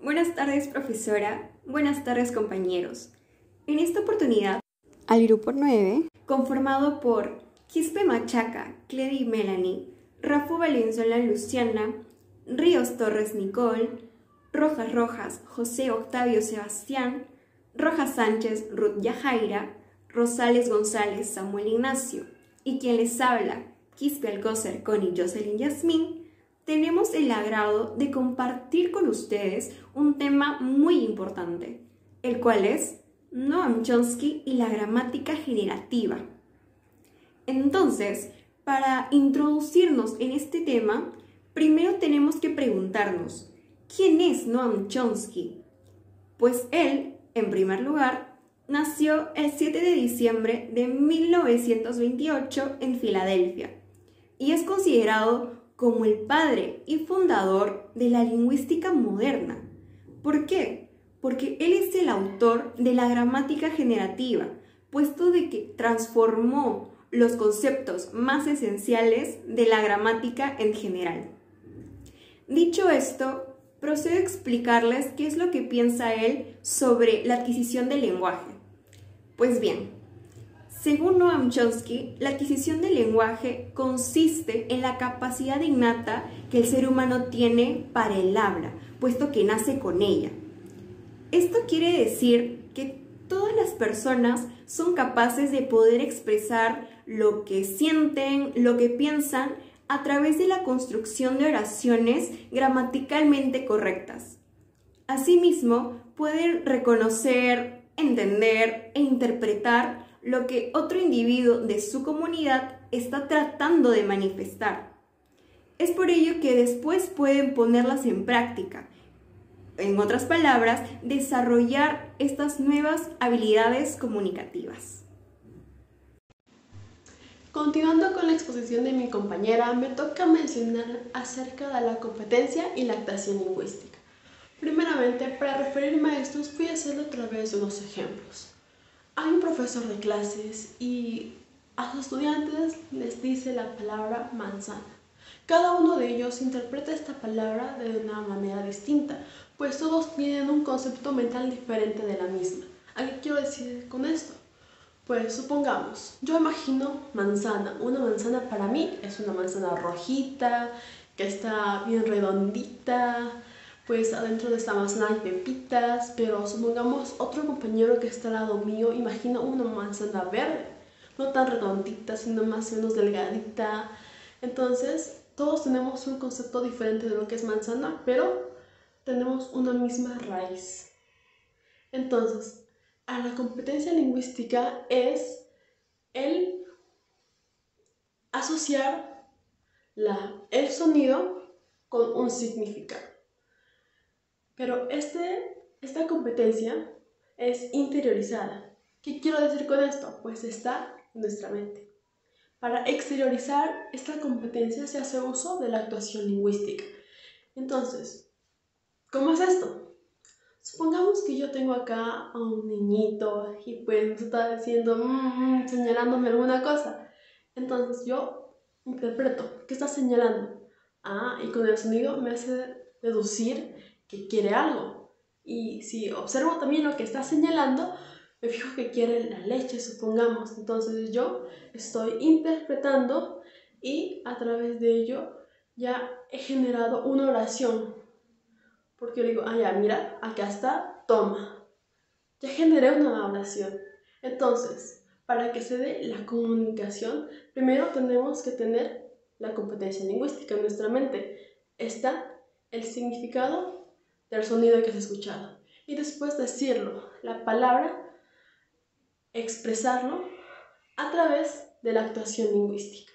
Buenas tardes, profesora. Buenas tardes, compañeros. En esta oportunidad, al grupo 9, conformado por Quispe Machaca, Cledy Melanie, Rafa Valenzuela Luciana, Ríos Torres Nicole, Rojas José Octavio Sebastián, Rojas Sánchez Ruth Yajaira, Rosales González Samuel Ignacio y quien les habla, Quispe Alcócer Connie Jocelyn Yasmín, tenemos el agrado de compartir con ustedes un tema muy importante, el cual es Noam Chomsky y la gramática generativa. Entonces, para introducirnos en este tema, primero tenemos que preguntarnos, ¿quién es Noam Chomsky? Pues él, en primer lugar, nació el 7 de diciembre de 1928 en Filadelfia y es considerado como el padre y fundador de la lingüística moderna. ¿Por qué? Porque él es el autor de la gramática generativa, puesto de que transformó los conceptos más esenciales de la gramática en general. Dicho esto, procedo a explicarles qué es lo que piensa él sobre la adquisición del lenguaje. Pues bien, según Noam Chomsky, la adquisición del lenguaje consiste en la capacidad innata que el ser humano tiene para el habla, puesto que nace con ella. Esto quiere decir que todas las personas son capaces de poder expresar lo que sienten, lo que piensan, a través de la construcción de oraciones gramaticalmente correctas. Asimismo, pueden reconocer, entender e interpretar lo que otro individuo de su comunidad está tratando de manifestar. Es por ello que después pueden ponerlas en práctica. En otras palabras, desarrollar estas nuevas habilidades comunicativas. Continuando con la exposición de mi compañera, me toca mencionar acerca de la competencia y la adaptación lingüística. Primeramente, para referirme a esto, voy a hacerlo a través de unos ejemplos. Hay un profesor de clases y a sus estudiantes les dice la palabra manzana. Cada uno de ellos interpreta esta palabra de una manera distinta, pues todos tienen un concepto mental diferente de la misma. ¿A qué quiero decir con esto? Pues supongamos, yo imagino manzana. Una manzana para mí es una manzana rojita, que está bien redondita, pues adentro de esta manzana hay pepitas, pero supongamos otro compañero que está al lado mío, imagino una manzana verde, no tan redondita, sino más o menos delgadita. Entonces, todos tenemos un concepto diferente de lo que es manzana, pero tenemos una misma raíz. Entonces, a la competencia lingüística es el asociar el sonido con un significado. Pero esta competencia es interiorizada. ¿Qué quiero decir con esto? Pues está en nuestra mente. Para exteriorizar esta competencia se hace uso de la actuación lingüística. Entonces, ¿cómo es esto? Supongamos que yo tengo acá a un niñito y pues está diciendo, señalándome alguna cosa. Entonces yo interpreto, ¿qué está señalando? Y con el sonido me hace deducir que quiere algo. Y si observo también lo que está señalando, me fijo que quiere la leche, supongamos. Entonces yo estoy interpretando y a través de ello ya he generado una oración. Porque yo digo, ya, mira, acá está, toma. Ya generé una oración. Entonces, para que se dé la comunicación, primero tenemos que tener la competencia lingüística en nuestra mente. Está el significado del sonido que has escuchado. Y después decirlo, la palabra, expresarlo a través de la actuación lingüística.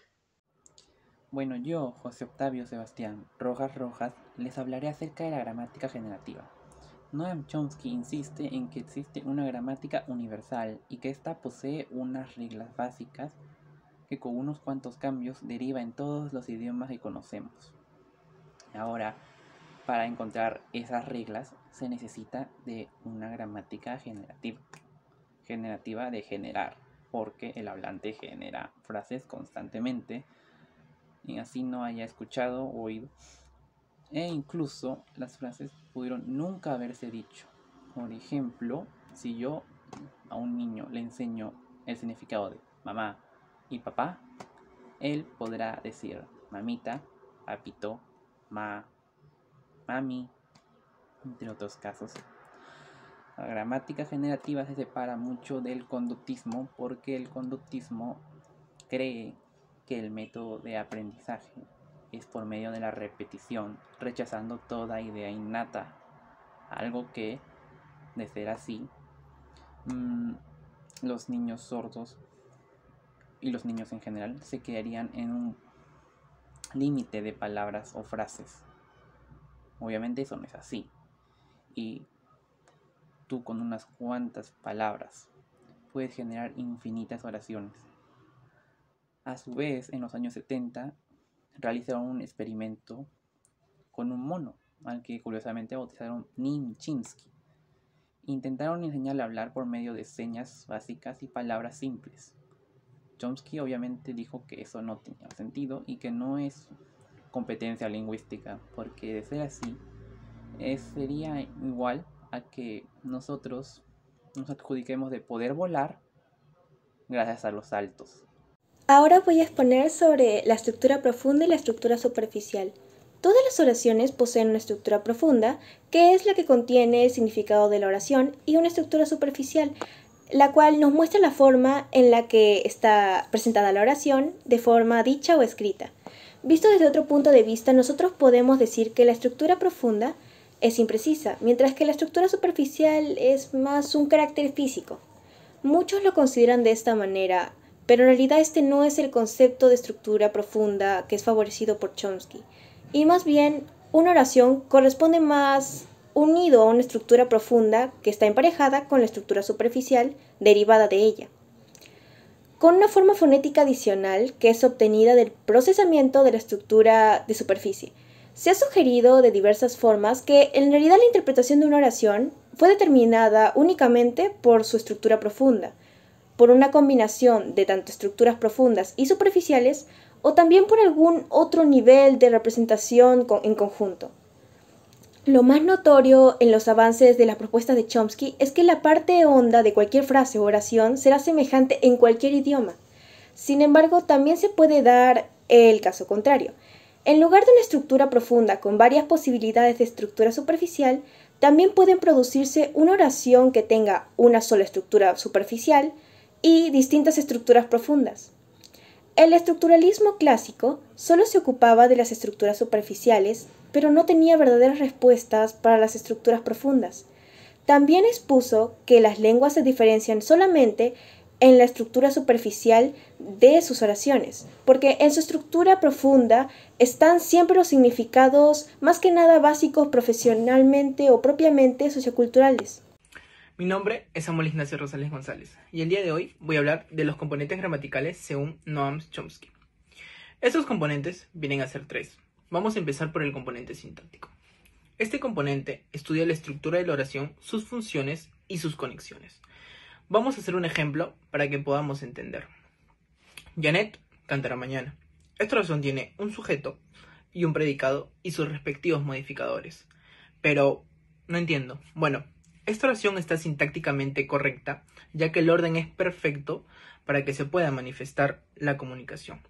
Bueno, yo, José Octavio Sebastián Rojas, les hablaré acerca de la gramática generativa. Noam Chomsky insiste en que existe una gramática universal y que ésta posee unas reglas básicas que con unos cuantos cambios deriva en todos los idiomas que conocemos. Ahora, para encontrar esas reglas se necesita de una gramática generativa de generar, porque el hablante genera frases constantemente y así no haya escuchado o oído, e incluso las frases pudieron nunca haberse dicho. Por ejemplo, si yo a un niño le enseño el significado de mamá y papá, él podrá decir mamita, papito, mami, entre otros casos. La gramática generativa se separa mucho del conductismo porque el conductismo cree que el método de aprendizaje es por medio de la repetición, rechazando toda idea innata, algo que, de ser así, los niños sordos y los niños en general se quedarían en un límite de palabras o frases. Obviamente eso no es así, y tú con unas cuantas palabras puedes generar infinitas oraciones. A su vez, en los años 70 realizaron un experimento con un mono, al que curiosamente bautizaron Nim Chimpsky. Intentaron enseñarle a hablar por medio de señas básicas y palabras simples. Chomsky obviamente dijo que eso no tenía sentido y que no es competencia lingüística, porque de ser así, sería igual a que nosotros nos adjudiquemos de poder volar gracias a los saltos. Ahora voy a exponer sobre la estructura profunda y la estructura superficial. Todas las oraciones poseen una estructura profunda, que es la que contiene el significado de la oración, y una estructura superficial, la cual nos muestra la forma en la que está presentada la oración, de forma dicha o escrita. Visto desde otro punto de vista, nosotros podemos decir que la estructura profunda es imprecisa, mientras que la estructura superficial es más un carácter físico. Muchos lo consideran de esta manera, pero en realidad este no es el concepto de estructura profunda que es favorecido por Chomsky. Y más bien, una oración corresponde más unido a una estructura profunda que está emparejada con la estructura superficial derivada de ella, con una forma fonética adicional que es obtenida del procesamiento de la estructura de superficie. Se ha sugerido de diversas formas que en realidad la interpretación de una oración fue determinada únicamente por su estructura profunda, por una combinación de tanto estructuras profundas y superficiales, o también por algún otro nivel de representación en conjunto. Lo más notorio en los avances de las propuestas de Chomsky es que la parte honda de cualquier frase o oración será semejante en cualquier idioma. Sin embargo, también se puede dar el caso contrario. En lugar de una estructura profunda con varias posibilidades de estructura superficial, también pueden producirse una oración que tenga una sola estructura superficial y distintas estructuras profundas. El estructuralismo clásico solo se ocupaba de las estructuras superficiales, pero no tenía verdaderas respuestas para las estructuras profundas. También expuso que las lenguas se diferencian solamente en la estructura superficial de sus oraciones, porque en su estructura profunda están siempre los significados más que nada básicos profesionalmente o propiamente socioculturales. Mi nombre es Samuel Ignacio Rosales González y el día de hoy voy a hablar de los componentes gramaticales según Noam Chomsky. Estos componentes vienen a ser 3. Vamos a empezar por el componente sintáctico. Este componente estudia la estructura de la oración, sus funciones y sus conexiones. Vamos a hacer un ejemplo para que podamos entender. Janet cantará mañana. Esta oración tiene un sujeto y un predicado y sus respectivos modificadores. Pero no entiendo. Bueno, esta oración está sintácticamente correcta, ya que el orden es perfecto para que se pueda manifestar la comunicación.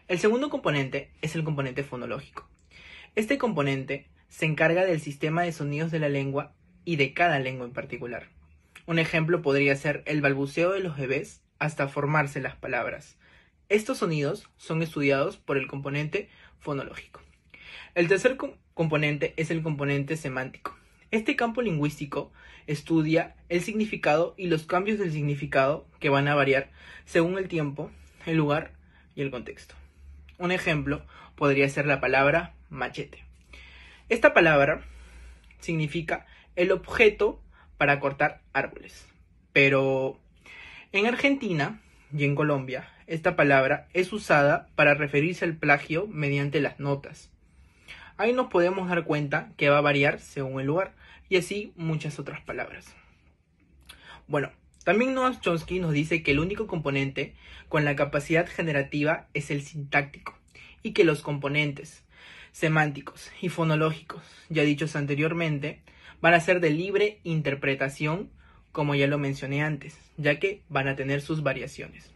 El segundo componente es el componente fonológico. Este componente se encarga del sistema de sonidos de la lengua y de cada lengua en particular. Un ejemplo podría ser el balbuceo de los bebés hasta formarse las palabras. Estos sonidos son estudiados por el componente fonológico. El tercer componente es el componente semántico. Este campo lingüístico estudia el significado y los cambios del significado que van a variar según el tiempo, el lugar y el contexto. Un ejemplo podría ser la palabra machete. Esta palabra significa el objeto para cortar árboles. Pero en Argentina y en Colombia, esta palabra es usada para referirse al plagio mediante las notas. Ahí nos podemos dar cuenta que va a variar según el lugar, y así muchas otras palabras. Bueno, también Noam Chomsky nos dice que el único componente con la capacidad generativa es el sintáctico, y que los componentes semánticos y fonológicos, ya dichos anteriormente, van a ser de libre interpretación, como ya lo mencioné antes, ya que van a tener sus variaciones.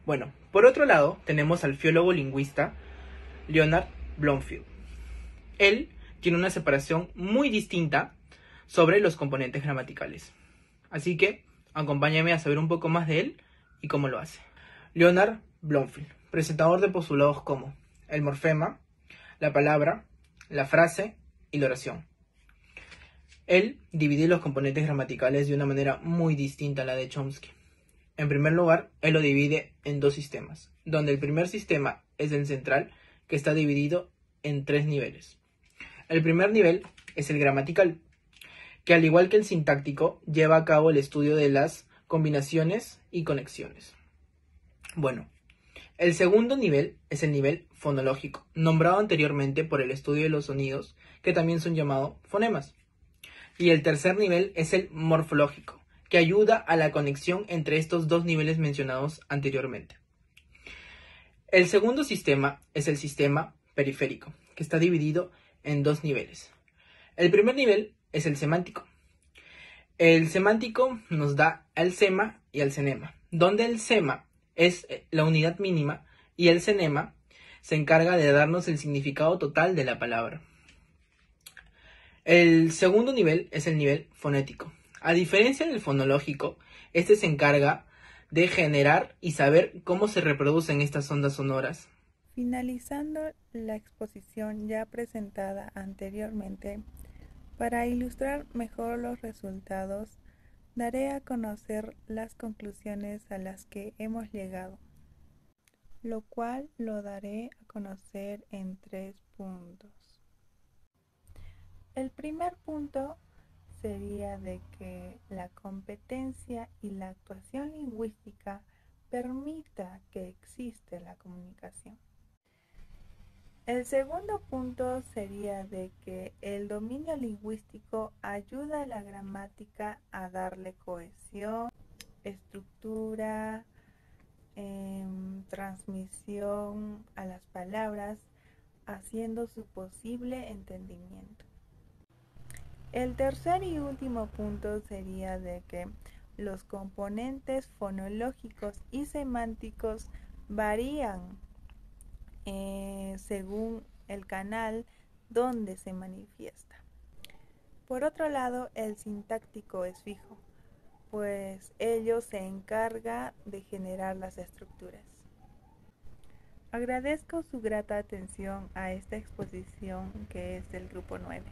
Bueno, por otro lado, tenemos al filólogo lingüista Leonard Bloomfield. Él tiene una separación muy distinta sobre los componentes gramaticales. Así que, acompáñame a saber un poco más de él y cómo lo hace. Leonard Bloomfield, presentador de postulados como el morfema, la palabra, la frase y la oración. Él divide los componentes gramaticales de una manera muy distinta a la de Chomsky. En primer lugar, él lo divide en dos sistemas, donde el primer sistema es el central, que está dividido en 3 niveles. El primer nivel es el gramatical, que al igual que el sintáctico, lleva a cabo el estudio de las combinaciones y conexiones. Bueno, el segundo nivel es el nivel fonológico, nombrado anteriormente por el estudio de los sonidos, que también son llamados fonemas. Y el tercer nivel es el morfológico, que ayuda a la conexión entre estos dos niveles mencionados anteriormente. El segundo sistema es el sistema periférico, que está dividido en 2 niveles. El primer nivel es el semántico. El semántico nos da al sema y al cenema, donde el sema es la unidad mínima y el cenema se encarga de darnos el significado total de la palabra. El segundo nivel es el nivel fonético. A diferencia del fonológico, este se encarga de generar y saber cómo se reproducen estas ondas sonoras. Finalizando la exposición ya presentada anteriormente, para ilustrar mejor los resultados, daré a conocer las conclusiones a las que hemos llegado, lo cual lo daré a conocer en 3 puntos. El primer punto sería de que la competencia y la actuación lingüística permita que exista la comunicación. El segundo punto sería de que el dominio lingüístico ayuda a la gramática a darle cohesión, estructura, transmisión a las palabras, haciendo su posible entendimiento. El tercer y último punto sería de que los componentes fonológicos y semánticos varían según el canal donde se manifiesta. Por otro lado, el sintáctico es fijo, pues ello se encarga de generar las estructuras. Agradezco su grata atención a esta exposición que es del grupo 9.